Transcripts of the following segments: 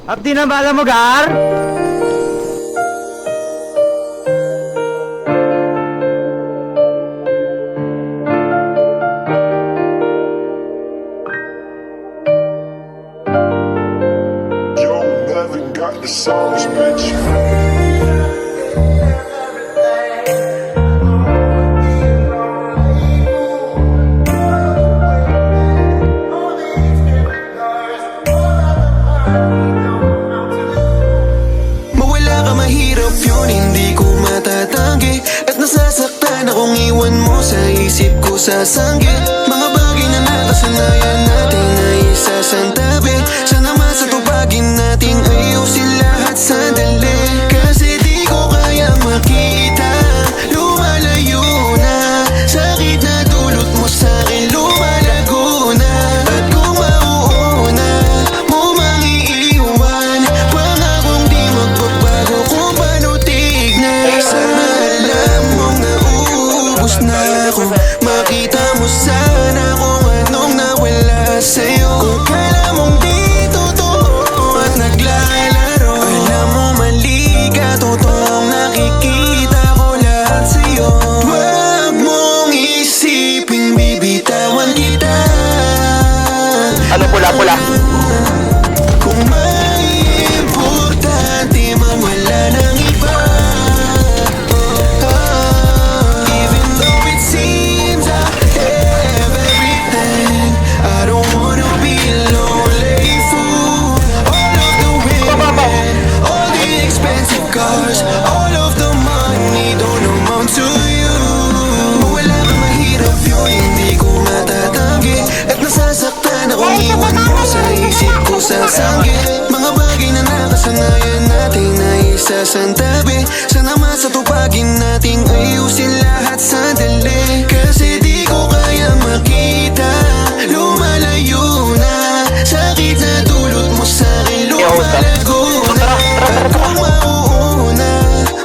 Abdi na bala mo, Gar? Yo, Nevin got the songs, bitch. Mawala ka mahirap yun, hindi ko matatanggi. At nasasaktan akong iwan mo sa isip ko sasanggit. Mga bagay na nakasanayan natin ay isasantabi. Sana masatupagin nating ayusin lahat sandali. Kasi di ko kaya makita, lumalayo na. Sakit na dulot mo sa'kin, lumalago na. At kung mauuna mo mang iiwan, pangakong di magbabago kung paano tignan. Sana alam mong nauubos na ako, makita mo sana kung anong nawala sa'yo. Kung kala mong di totoo at naglalaro, alam mo mali ka, totoong nakikita ko lahat sa'yo. Huwag mong isiping bibitawan kita. Ano pula-pula? Kung may importante man wala nang iba. Even though it seems I have everything, I don't wanna be a lonely fool. All of the women, all the expensive cars, all of the money don't amount to you. Wala kang mahirap yun, hindi ko matatanggi. At nasasaktan akong iwan mo sa isip ko sasanggit. Mga bagay na nakasanayan natin ay isasantabi. Sana masatupagin nating ayusin lahat sandali. Kasi di ko kaya makita, lumalayo na. Sakit na dulot mo sa'kin, lumalago na. At kung mauuna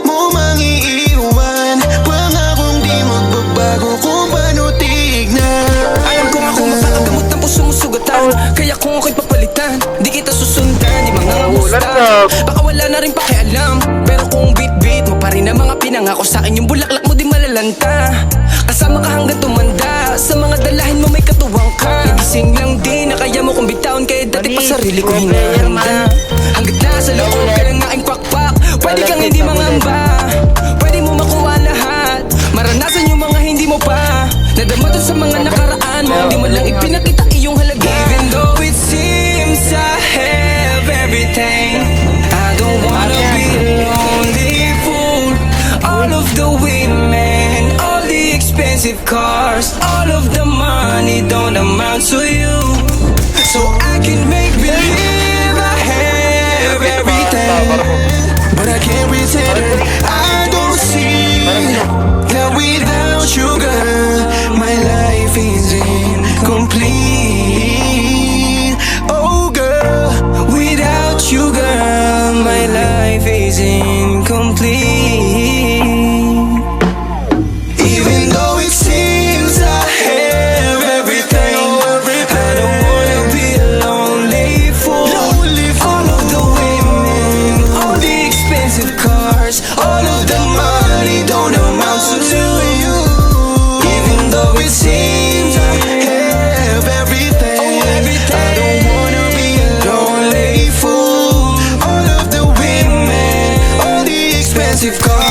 mo mang iiwan, pangakong di magbabago kung paano tignan. Alam ko ako makakagamot ng puso mo sugatan, kaya kung ako'y papalitan, di kita susundan, di mga Ulan kamusta. na. Baka wala na rin pakialam, pero kung beat mo pa rin ang mga pinangako sa'kin, yung bulaklak mo di malalanta. Kasama ka hanggang tumanda, sa mga dalahin mo may katuwang ka. Nagising lang din na kaya mo kong bitawan, kaya dati pa sarili ko hinahanda. Hanggat nasa loob ka ng aking pakpak, pwede kang hindi mangamba. Pwede mo makuha lahat, maranasan yung mga hindi mo pa. Nadama dun sa mga nakaraan mo, hindi mo lang ipinakita iyong halaga. Even though it seems I have everything, I don't wanna be a lonely fool. All of the women, all the expensive cars, all of the money don't amount to you. So I can make believe I have everything, but I can't pretend it. I don't see that without you, girl, my life is incomplete. Oh girl, without you, girl, my life is incomplete. Even though it seems I have everything, I don't wanna be a lonely fool. All of the women, all the expensive cars, all of the money don't amount to you. Even though it seems I have everything, I don't wanna be a lonely fool. All of the women, all the expensive cars.